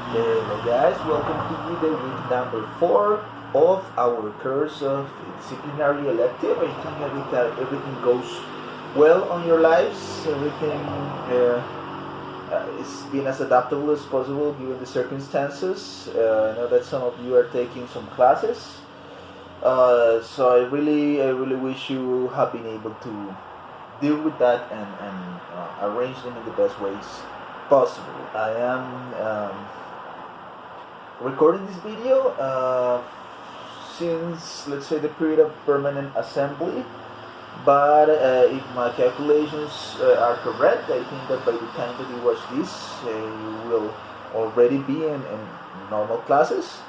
Hello guys, welcome to the week number 4 of our course of disciplinary elective. I think everything goes well on your lives. Everything is being as adaptable as possible given the circumstances. I know that some of you are taking some classes. So I really wish you have been able to deal with that and arrange them in the best ways possible. I am recording this video since, let's say, the period of permanent assembly, but if my calculations are correct, I think that by the time that you watch this, you will already be in normal classes.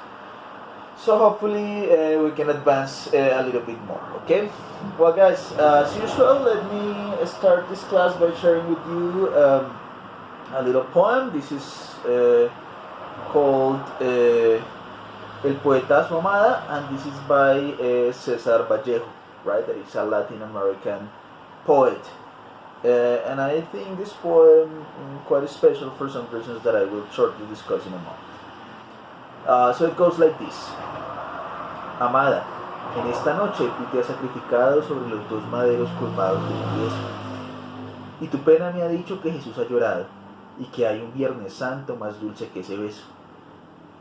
So hopefully we can advance a little bit more. Okay. Well, guys, as usual, let me start this class by sharing with you a little poem. This is called El Poetazo Amada, and this is by Cesar Vallejo, right? That is a Latin American poet. And I think this poem quite special for some reasons that I will shortly discuss in a moment. So it goes like this. Amada, en esta noche tú te has sacrificado sobre los dos maderos colmados de tu yeso. Y tu pena me ha dicho que Jesús ha llorado y que hay un Viernes Santo más dulce que ese beso.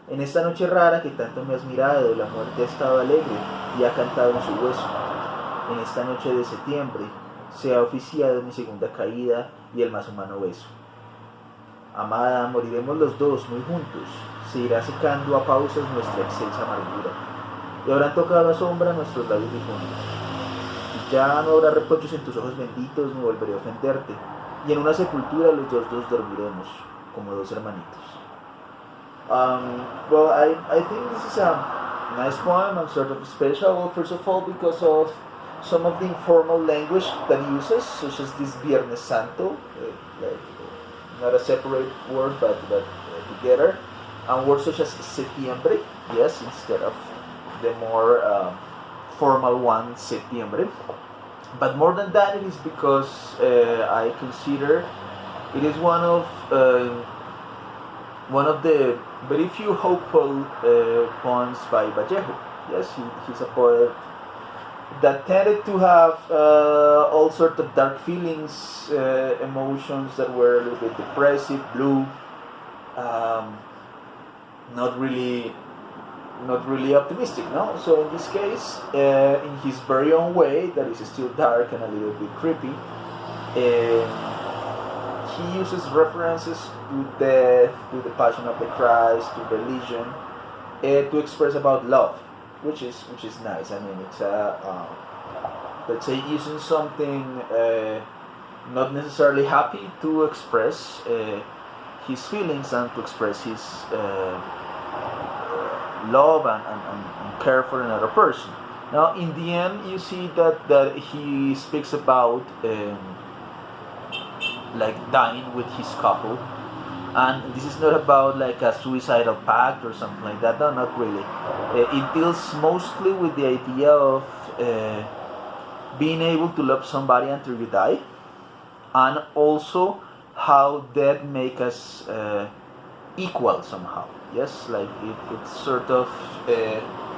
En esta noche rara que tanto me has mirado, la muerte ha estado alegre y ha cantado en su hueso. En esta noche de septiembre se ha oficiado mi segunda caída y el más humano beso. Amada, moriremos los dos muy juntos, se irá secando a pausas nuestra excelsa amargura, y habrán tocado a sombra nuestros labios difuntos. Y ya no habrá reproches en tus ojos benditos, ni volveré a ofenderte, y en una sepultura los dos dormiremos, como dos hermanitos. Well, I think this is a nice poem and sort of special. Well, first of all, because of some of the informal language that it uses, such as this Viernes Santo, like not a separate word but together, and words such as septiembre, yes, instead of the more formal one, septiembre. But more than that, it is because I consider it is one of the very few hopeful poems by Vallejo. Yes, he's a poet that tended to have all sorts of dark feelings, emotions that were a little bit depressive, blue, not really optimistic, no? So in this case, in his very own way, that is still dark and a little bit creepy, he uses references to death, to the Passion of the Christ, to religion, to express about love, which is nice. I mean, it's let's say using something not necessarily happy to express his feelings and to express his love and care for another person. Now, in the end, you see that he speaks about like dying with his couple, and this is not about like a suicidal pact or something like that. No, not really. It deals mostly with the idea of being able to love somebody until you die, and also how death makes us equal somehow. Yes, like it sort of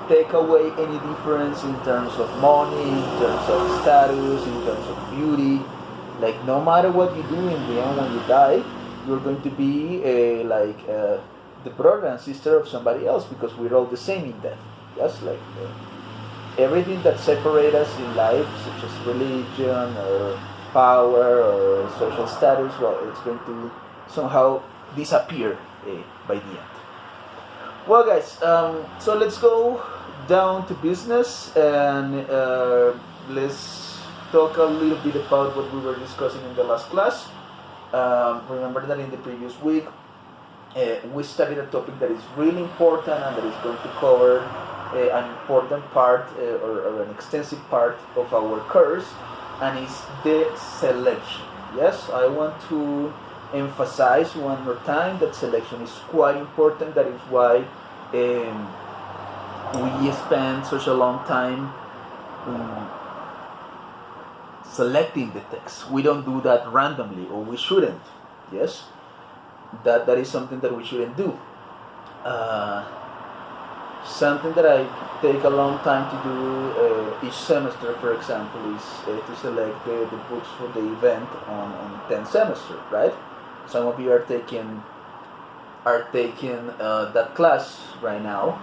take away any difference in terms of money, in terms of status, in terms of beauty. Like no matter what you do in the end, when you die, you're going to be the brother and sister of somebody else, because we're all the same in death. Yes, like everything that separates us in life, such as religion or power or social status, well, it's going to somehow disappear by the end. Well, guys, so let's go down to business and let's talk a little bit about what we were discussing in the last class. Remember that in the previous week we studied a topic that is really important and that is going to cover an important part or an extensive part of our course, and is the selection. Yes, I want to emphasize one more time that selection is quite important. That is why we spend such a long time selecting the text. We don't do that randomly, or we shouldn't. Yes, that is something that we shouldn't do. Uh, Something that I take a long time to do each semester, for example, is to select the books for the event on 10th semester, right? Some of you are taking that class right now,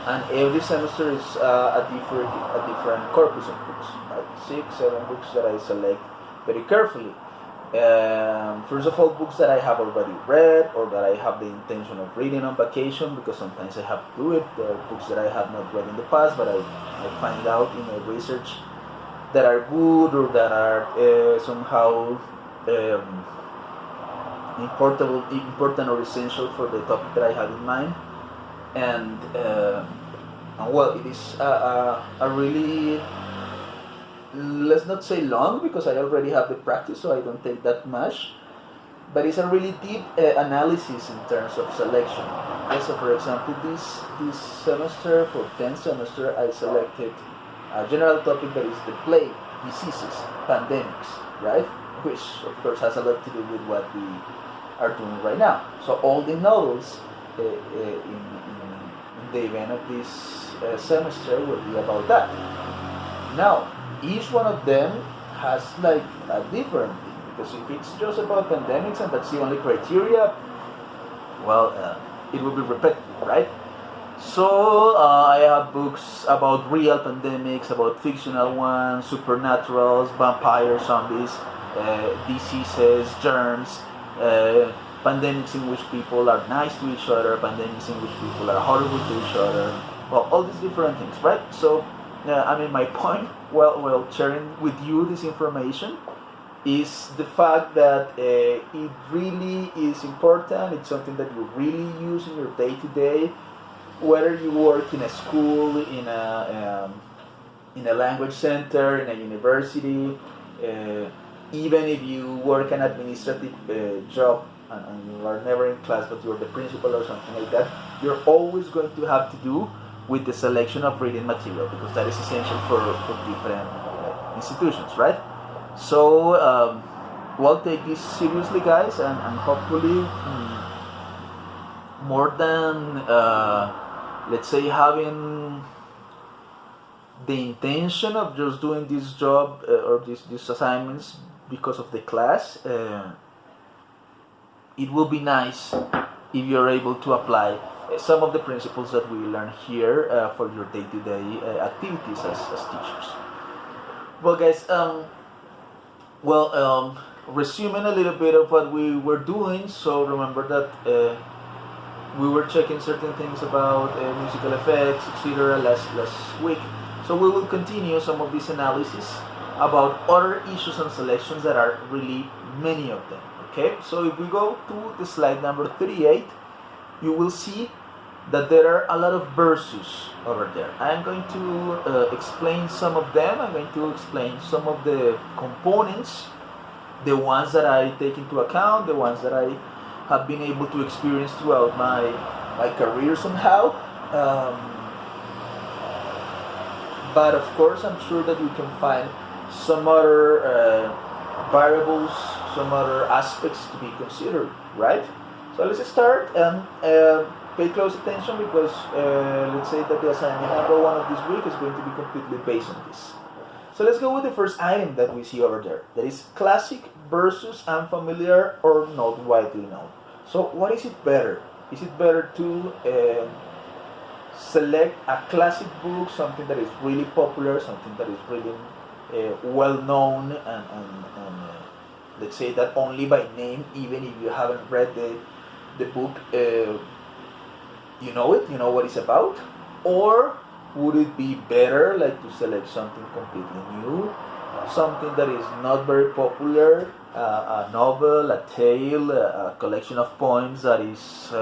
and every semester is a different corpus of books, right? 6, 7 books that I select very carefully. First of all, books that I have already read or that I have the intention of reading on vacation, because sometimes I have to do it. There are books that I have not read in the past, but I find out in my research that are good or that are somehow important or essential for the topic that I have in mind. And well, it is a really, let's not say long, because I already have the practice, so I don't take that much. But it's a really deep analysis in terms of selection. Okay, so for example, this semester, for 10th semester, I selected a general topic that is the plague, diseases, pandemics, right? Which of course has a lot to do with what we are doing right now. So all the novels in the event of this semester will be about that. Now, each one of them has like a different thing, because if it's just about pandemics and that's the only criteria, well, it will be repetitive, right? So I have books about real pandemics, about fictional ones, supernaturals, vampires, zombies, diseases, germs, pandemics in which people are nice to each other, pandemics in which people are horrible to each other. Well, all these different things, right? So, I mean, my point, well, sharing with you this information is the fact that it really is important. It's something that you really use in your day to day, whether you work in a school, in a language center, in a university, even if you work an administrative job and you are never in class but you're the principal or something like that, you're always going to have to do with the selection of reading material, because that is essential for different institutions, right? So, well, take this seriously, guys, and hopefully, more than, let's say, having the intention of just doing this job or these assignments because of the class, it will be nice if you're able to apply some of the principles that we learn here for your day-to-day activities as teachers. Well, guys, resuming a little bit of what we were doing, so remember that we were checking certain things about musical effects, etc. last week. So we will continue some of this analysis about other issues and selections that are really many of them. Okay, so if we go to the slide number 38, you will see that there are a lot of verses over there. I'm going to explain some of them. I'm going to explain some of the components, the ones that I take into account, the ones that I have been able to experience throughout my career somehow. But of course, I'm sure that you can find some other variables, some other aspects to be considered, right? So let's start and pay close attention, because let's say that the assignment number 1 of this week is going to be completely based on this. So let's go with the first item that we see over there. That is classic versus unfamiliar or not widely known. So what is it better? Is it better to select a classic book, something that is really popular, something that is really well known, and let's say that only by name, even if you haven't read the book, you know what it's about? Or would it be better like to select something completely new, something that is not very popular, a novel, a tale, a collection of poems that is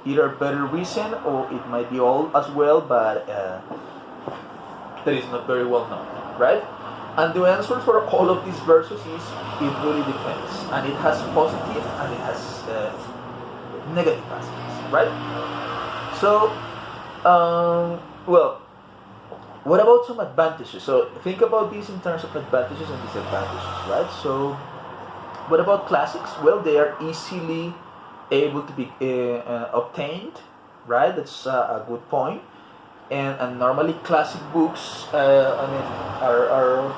either very recent, or it might be old as well, but that is not very well known, right? And the answer for all of these verses is it really depends, and it has positive and it has negative aspects, right? So, well, what about some advantages? So think about this in terms of advantages and disadvantages, right? So what about classics? Well, they are easily able to be obtained, right? That's a good point. And normally classic books, I mean, are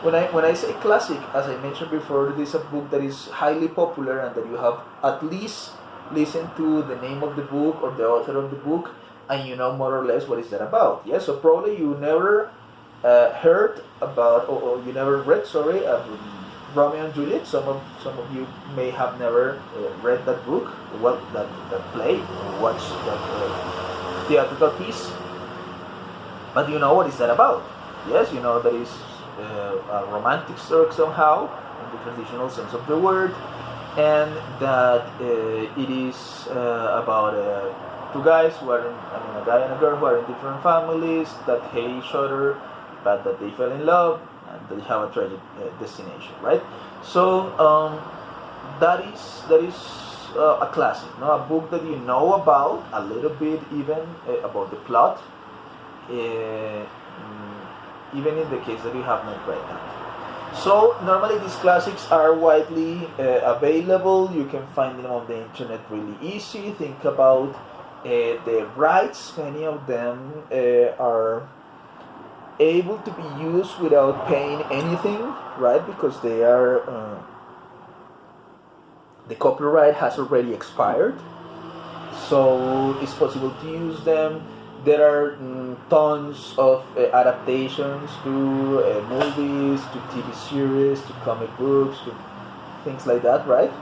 when I say classic, as I mentioned before, it is a book that is highly popular and that you have at least listened to the name of the book or the author of the book, and you know more or less what is that about. Yeah, so probably you never heard about, or you never read, sorry, Romeo and Juliet. Some of you may have never read that book, well, that play, or watched that theatrical piece, but you know what is that about. Yes, you know that is a romantic story somehow, in the traditional sense of the word, and that it is about two guys who are in, I mean, a guy and a girl who are in different families that hate each other, but that they fell in love and they have a tragic destination, right? So that is a classic, no? A book that you know about a little bit, even about the plot, even in the case that you have not read that. So normally these classics are widely available. You can find them on the internet really easy. Think about the rights. Many of them are able to be used without paying anything, right? Because they are the copyright has already expired, so it's possible to use them. There are tons of adaptations to movies, to TV series, to comic books, to things like that, right?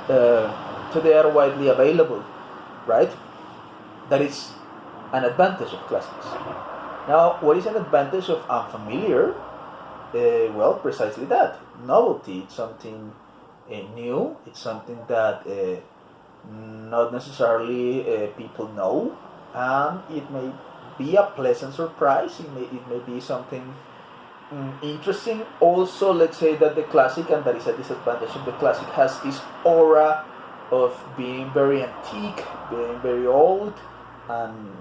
So they are widely available, right? That is an advantage of classics. Now, what is an advantage of unfamiliar? Well, precisely that, novelty. It's something new. It's something that not necessarily people know, and it may be a pleasant surprise. It may be something interesting. Also, let's say that the classic, and that is a disadvantage of the classic, has this aura of being very antique, being very old, and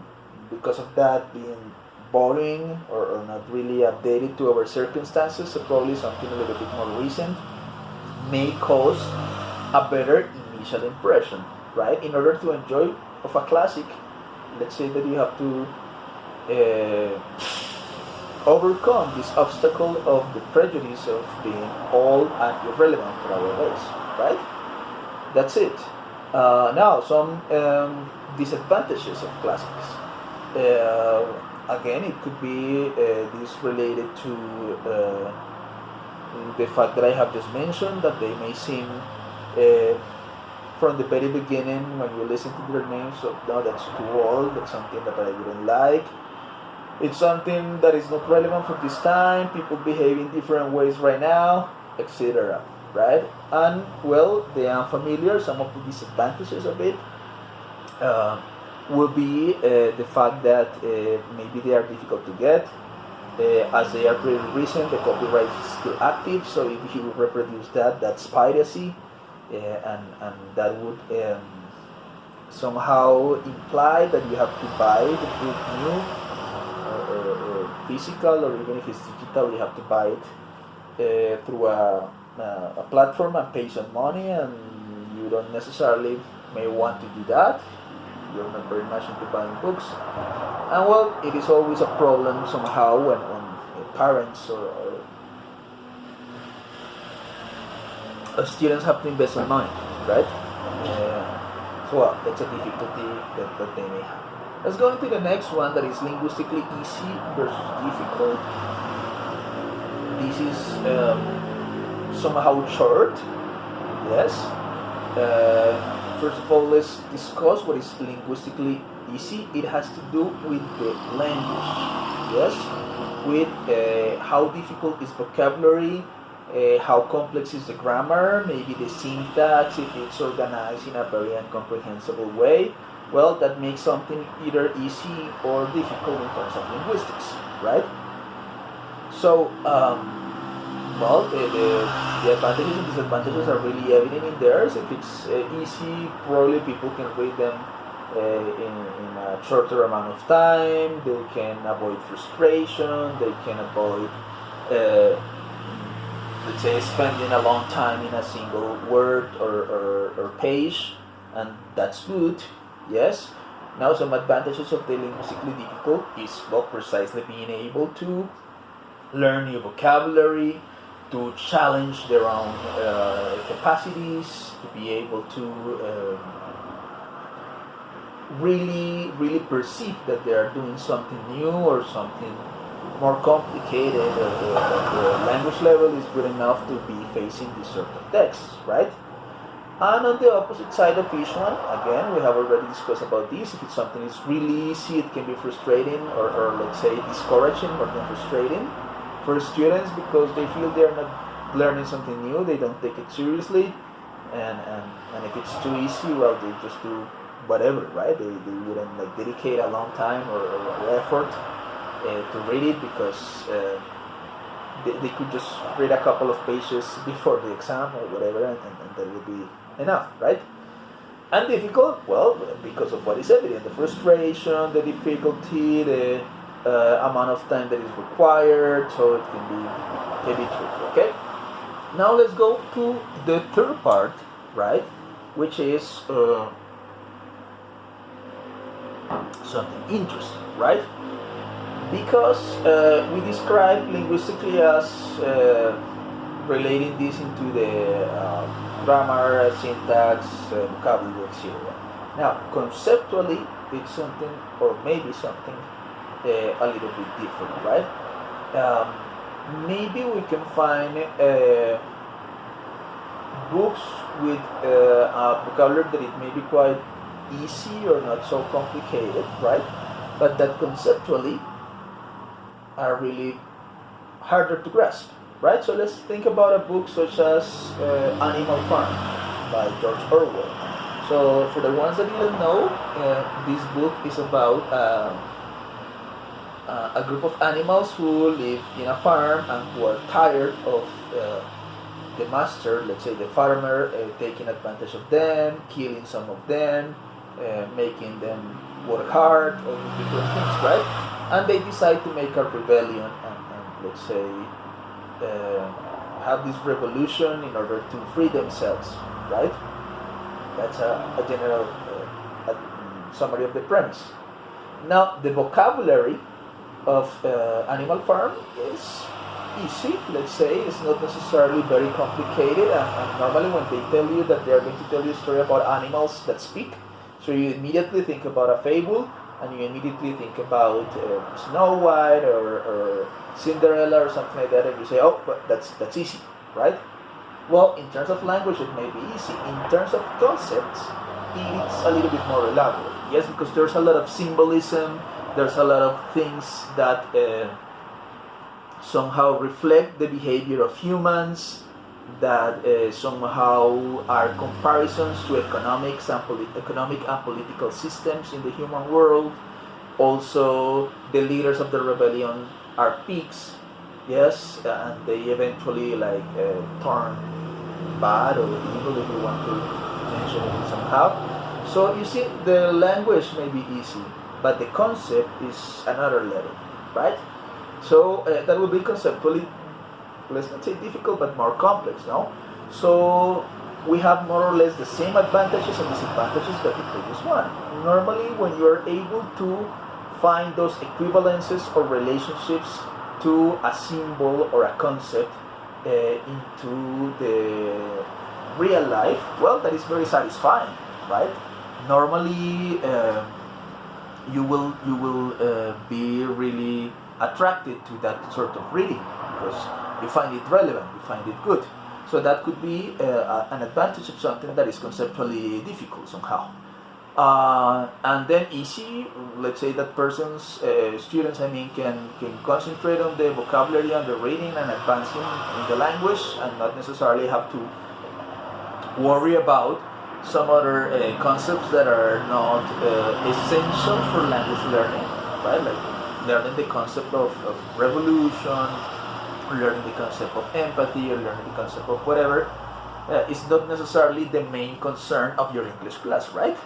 because of that being boring or not really updated to our circumstances. So probably something a little bit more recent may cause a better initial impression, right? In order to enjoy of a classic, let's say that you have to overcome this obstacle of the prejudice of being old and irrelevant for our days, right? That's it. Now, some disadvantages of classics. Again, it could be this related to the fact that I have just mentioned, that they may seem from the very beginning, when you listen to their names, so no, that's too old, that's something that I wouldn't like, it's something that is not relevant for this time, people behave in different ways right now, etc., right? And well, the unfamiliar, some of the disadvantages of it will be the fact that maybe they are difficult to get. As they are pretty recent, the copyright is still active, so if you reproduce that, that's piracy, and that would somehow imply that you have to buy the book new, or physical, or even if it's digital, you have to buy it through a platform and pay some money, and you don't necessarily may want to do that. You're not very much into buying books, and well, it is always a problem somehow when parents or students have to invest some money, right? So well, that's a difficulty that they may have. Let's go into the next one, that is linguistically easy versus difficult. This is somehow short, yes. First of all, let's discuss what is linguistically easy. It has to do with the language, yes, with how difficult is vocabulary, how complex is the grammar, maybe the syntax, if it's organized in a very incomprehensible way. Well, that makes something either easy or difficult in terms of linguistics, right? So, well, the advantages and disadvantages are really evident in there. So if it's easy, probably people can read them in a shorter amount of time. They can avoid frustration. They can avoid, let's say, spending a long time in a single word or page. and that's good. Yes. Now, some advantages of the linguistically difficult is, well, precisely being able to learn new vocabulary, to challenge their own capacities, to be able to really perceive that they are doing something new or something more complicated. The language level is good enough to be facing these sort of texts, right? And on the opposite side of each one, again, we have already discussed about this. If it's something is really easy, it can be frustrating, or let's say discouraging more than frustrating for students, because they feel they're not learning something new, they don't take it seriously, and if it's too easy, well, they just do whatever, right? They wouldn't like dedicate a long time or effort to read it, because they could just read a couple of pages before the exam or whatever, and that would be enough, right? And difficult, well, because of what is evident, the frustration, the difficulty, the amount of time that is required, so it can be tricky, okay? Now let's go to the third part, right, which is something interesting, right? Because we describe linguistically as relating this into the grammar, syntax, vocabulary, etc. Now, conceptually, it's something, or maybe something a little bit different, right? Maybe we can find books with a vocabulary that it may be quite easy or not so complicated, right? But that conceptually are really harder to grasp, right? So let's think about a book such as Animal Farm by George Orwell. So for the ones that didn't know, this book is about a group of animals who live in a farm and who are tired of the master, let's say the farmer, taking advantage of them, killing some of them, making them work hard, all these different things, right? And they decide to make a rebellion and let's say have this revolution in order to free themselves, right? That's a general summary of the premise. Now, the vocabulary of Animal Farm is easy, let's say. It's not necessarily very complicated, and normally when they tell you that they are going to tell you a story about animals that speak, so you immediately think about a fable, and you immediately think about Snow White or Cinderella or something like that, and you say, oh, but that's easy, right? Well, in terms of language, it may be easy. In terms of concepts, it's a little bit more elaborate. Yes, because there's a lot of symbolism, there's a lot of things that somehow reflect the behavior of humans, that somehow are comparisons to economic and political systems in the human world. Also, the leaders of the rebellion are pigs, yes, and they eventually turn bad or evil, if you want to mention it somehow. So you see, the language may be easy, but the concept is another level, right? So that would be conceptually, let's not say difficult, but more complex, no? So we have more or less the same advantages and disadvantages that the previous one. Normally, when you are able to find those equivalences or relationships to a symbol or a concept into the real life, well, that is very satisfying, right? Normally, you will be really attracted to that sort of reading because you find it relevant, you find it good. So that could be an advantage of something that is conceptually difficult somehow. And then easy, let's say that students, can concentrate on the vocabulary and the reading and advancing in the language and not necessarily have to worry about some other concepts that are not essential for language learning, right? Like learning the concept of revolution, learning the concept of empathy, or learning the concept of whatever is not necessarily the main concern of your English class, right?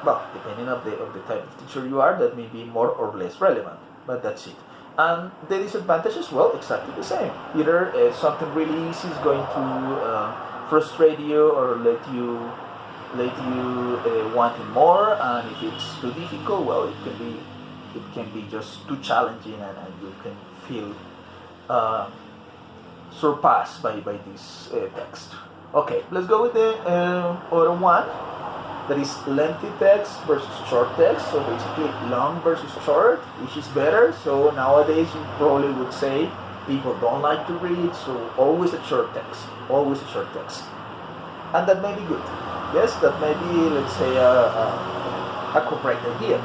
Well, depending on the type of teacher you are, that may be more or less relevant, but that's it. And the disadvantage as well, exactly the same. Either something really easy is going to frustrate you or let you let you wanting more, and if it's too difficult, well, it can be just too challenging, and you can feel uh, surpassed by this text. Okay, let's go with the other one. That is lengthy text versus short text. So basically, long versus short, which is better. So nowadays, you probably would say people don't like to read, so always a short text, always a short text, and that may be good. Yes, that may be, let's say, a correct idea.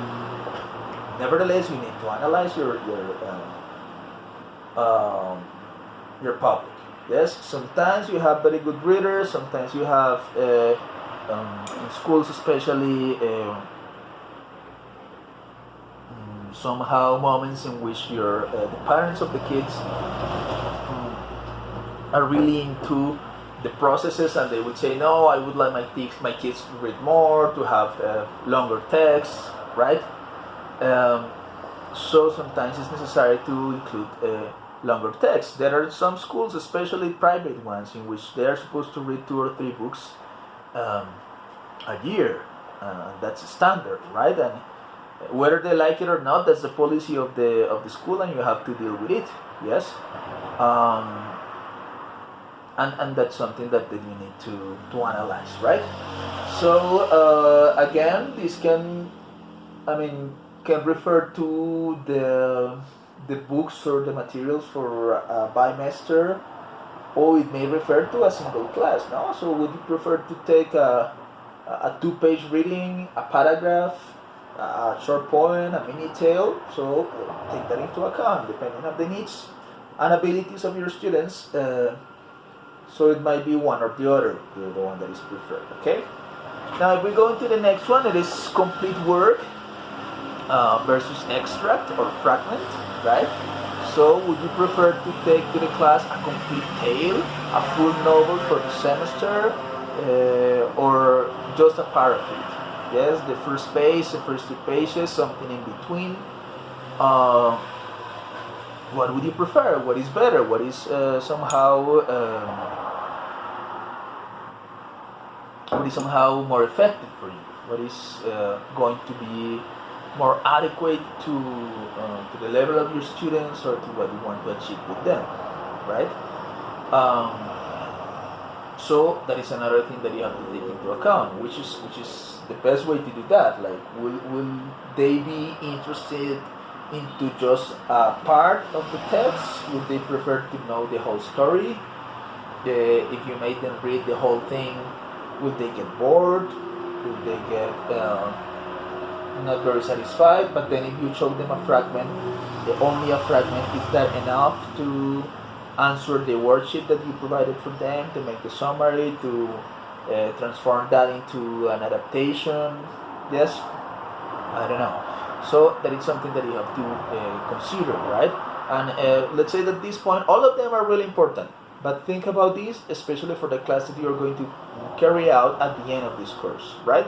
Nevertheless, you need to analyze your public. Yes, sometimes you have very good readers. Sometimes you have in schools, especially, somehow moments in which the parents of the kids are really into the processes, and they would say, no, I would like my kids to read more, to have longer texts, right? So sometimes it's necessary to include longer text. There are some schools, especially private ones, in which they are supposed to read 2 or 3 books a year. That's standard, right? And whether they like it or not, that's the policy of the school, and you have to deal with it. Yes, and that's something that you need to analyze, right? So again, this can refer to the books or the materials for a bimester, or it may refer to a single class. No, so would you prefer to take a 2-page reading, a paragraph, a short poem, a mini tale? So take that into account depending on the needs and abilities of your students. So it might be one or the other, the one that is preferred. Okay. Now, if we go into the next one, it is complete work versus extract or fragment, right? So, would you prefer to take to the class a complete tale, a full novel for the semester, or just a part of it? Yes, the first page, the first 2 pages, something in between. What would you prefer? What is better? What is somehow more effective for you? What is going to be more adequate to the level of your students, or to what you want to achieve with them, right? So that is another thing that you have to take into account, which is the best way to do that. Like, will they be interested into just a part of the text? Would they prefer to know the whole story? If you made them read the whole thing, would they get bored? Would they get not very satisfied? But then if you show them a fragment, only a fragment, is that enough to answer the worksheet that you provided for them, to make the summary, to transform that into an adaptation? Yes, I don't know. So that is something that you have to consider, right? And let's say that at this point, all of them are really important. But think about this, especially for the class that you are going to carry out at the end of this course, right?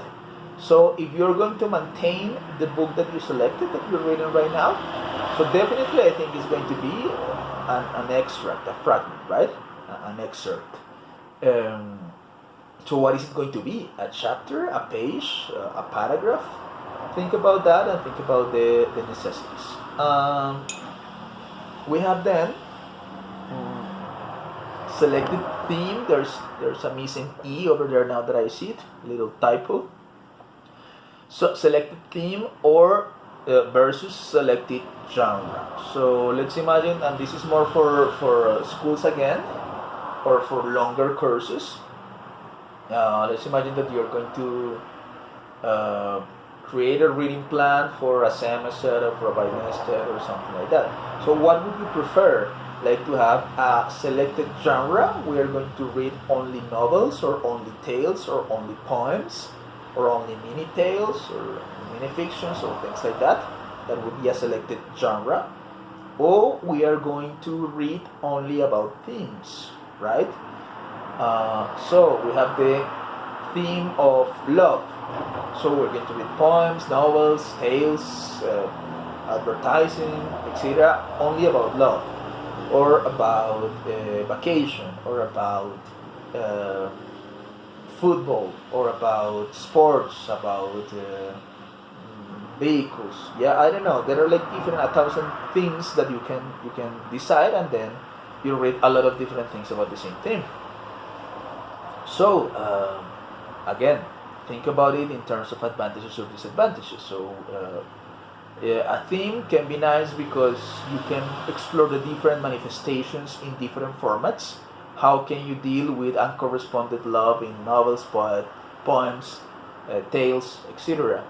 So if you're going to maintain the book that you selected, that you're reading right now, so definitely I think it's going to be an extract, a fragment, right? An excerpt. So what is it going to be? A chapter, a page, a paragraph? Think about that, and think about the necessities. We have then selected theme. There's a missing E over there now that I see it, little typo. So selected theme or versus selected genre. So let's imagine, and this is more for schools again, or for longer courses. Let's imagine that you're going to create a reading plan for a semester or for a bimester or something like that. So what would you prefer? Like, to have a selected genre? We are going to read only novels, or only tales, or only poems, or only mini tales, or mini fictions, or things like that. That would be a selected genre. Or we are going to read only about themes, right? So we have the theme of love. So we're going to read poems, novels, tales, advertising, etc. only about love, or about vacation, or about football or about sports, about vehicles. Yeah, I don't know. There are like different 1,000 things that you can decide, and then you read a lot of different things about the same thing. So again, think about it in terms of advantages or disadvantages. So yeah, a theme can be nice because you can explore the different manifestations in different formats. How can you deal with uncorresponded love in novels, poems, tales, etc.?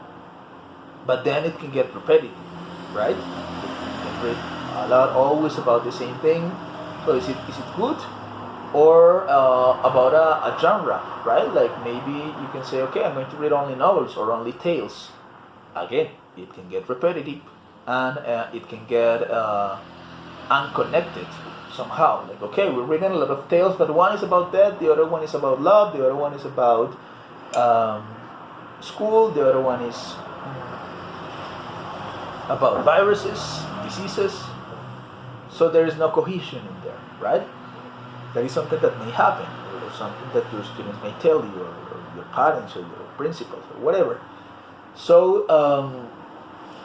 But then it can get repetitive, right? You can read a lot always about the same thing. So is it good? Or about a genre, right? Like maybe you can say, okay, I'm going to read only novels or only tales. Again, it can get repetitive, and it can get unconnected somehow. Like, okay, we're reading a lot of tales, but one is about death, the other one is about love, the other one is about school, the other one is about viruses, diseases. So there is no cohesion in there, right? That is something that may happen, or something that your students may tell you, or your parents, or your principals, or whatever. So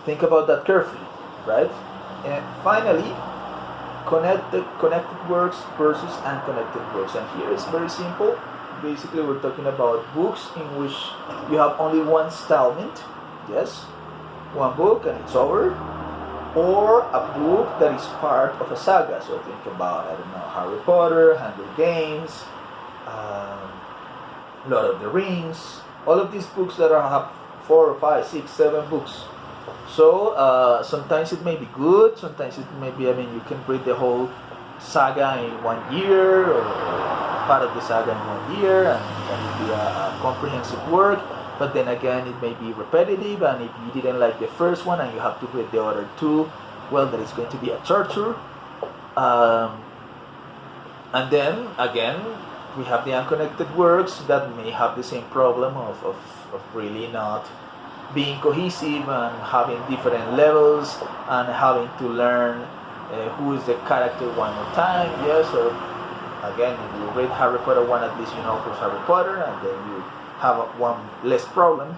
think about that carefully, right? And finally, connected works versus unconnected works. And here it's very simple. Basically, we're talking about books in which you have only one installment, yes, one book and it's over, or a book that is part of a saga. So think about, I don't know, Harry Potter, Hunger Games, Lord of the Rings, all of these books that have 4, 5, 6, 7 books. So sometimes it may be good, sometimes it may be, you can read the whole saga in 1 year, or part of the saga in 1 year, and that would be a comprehensive work. But then again, it may be repetitive, and if you didn't like the first one and you have to read the other two, well, that is going to be a torture. And then again, we have the unconnected works that may have the same problem of really not being cohesive and having different levels and having to learn who is the character one more time. Yes, or again, if you read Harry Potter 1, at least you know who's Harry Potter, and then you have one less problem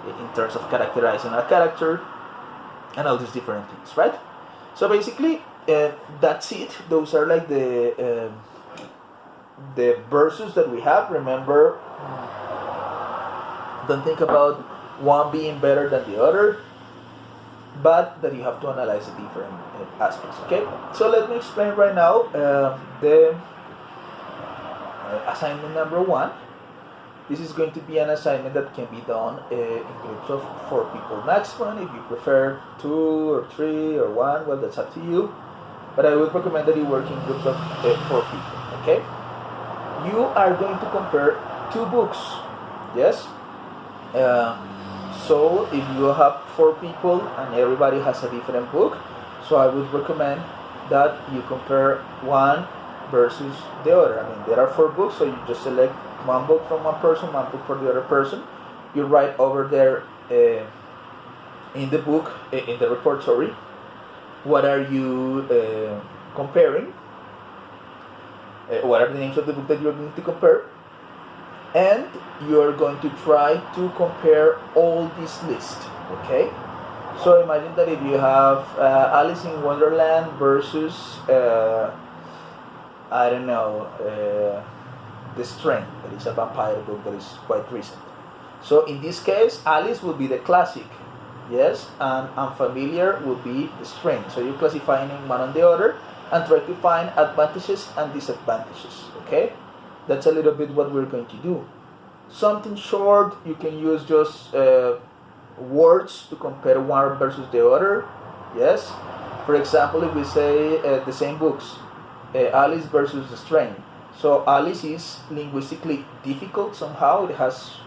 in terms of characterizing a character and all these different things, right? So basically, that's it. Those are like the verses that we have. Remember, don't think about one being better than the other, but that you have to analyze the different aspects. Okay, so let me explain right now the assignment number 1. This is going to be an assignment that can be done in groups of 4 people maximum. If you prefer 2 or 3 or 1, well, that's up to you. But I would recommend that you work in groups of 4 people. Okay? You are going to compare 2 books. Yes? So if you have 4 people and everybody has a different book, so I would recommend that you compare one versus the other. There are 4 books, so you just select one book from one person, one book for the other person. You write over there in the book, in the report, sorry, what are you comparing, what are the names of the book that you're going to compare, and you're going to try to compare all this list, okay? So imagine that if you have Alice in Wonderland versus, I don't know, The Strain, that is a vampire book that is quite recent. So in this case, Alice will be the classic, yes, and Unfamiliar will be The Strain. So you're classifying one on the other and try to find advantages and disadvantages, okay? That's a little bit what we're going to do. Something short, you can use just words to compare one versus the other, yes? For example, if we say the same books, Alice versus The Strain. So Alice is linguistically difficult somehow. It has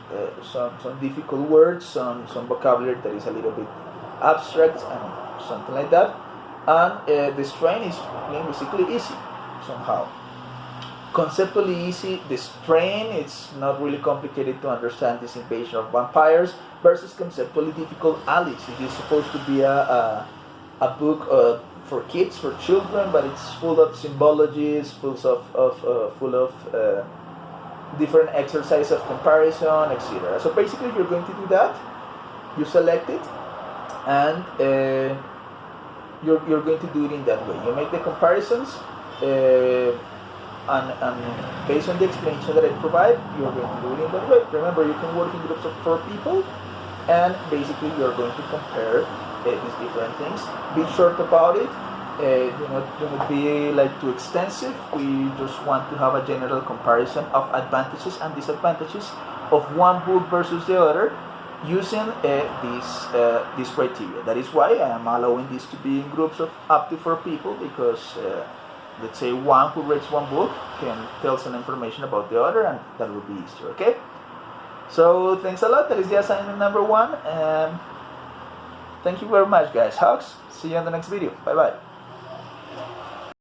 some difficult words, some vocabulary that is a little bit abstract and something like that. And The Strain is linguistically easy somehow. Conceptually easy, The Strain, it's not really complicated to understand this invasion of vampires, versus conceptually difficult Alice. It is supposed to be a book for kids, for children, but it's full of symbologies, full of different exercise of comparison, etc. So basically you're going to do that. You select it, and you're going to do it in that way. You make the comparisons, and based on the explanation that I provide, you're going to do it in that way. Remember, you can work in groups of 4 people, and basically you're going to compare these different things. Be short about it. Do not be like too extensive. We just want to have a general comparison of advantages and disadvantages of one book versus the other, using this criteria. That is why I am allowing this to be in groups of up to 4 people, because let's say one who reads one book can tell some information about the other, and that will be easier. Okay, so thanks a lot. That is the assignment number 1, and thank you very much, guys. Hugs. See you in the next video. Bye bye.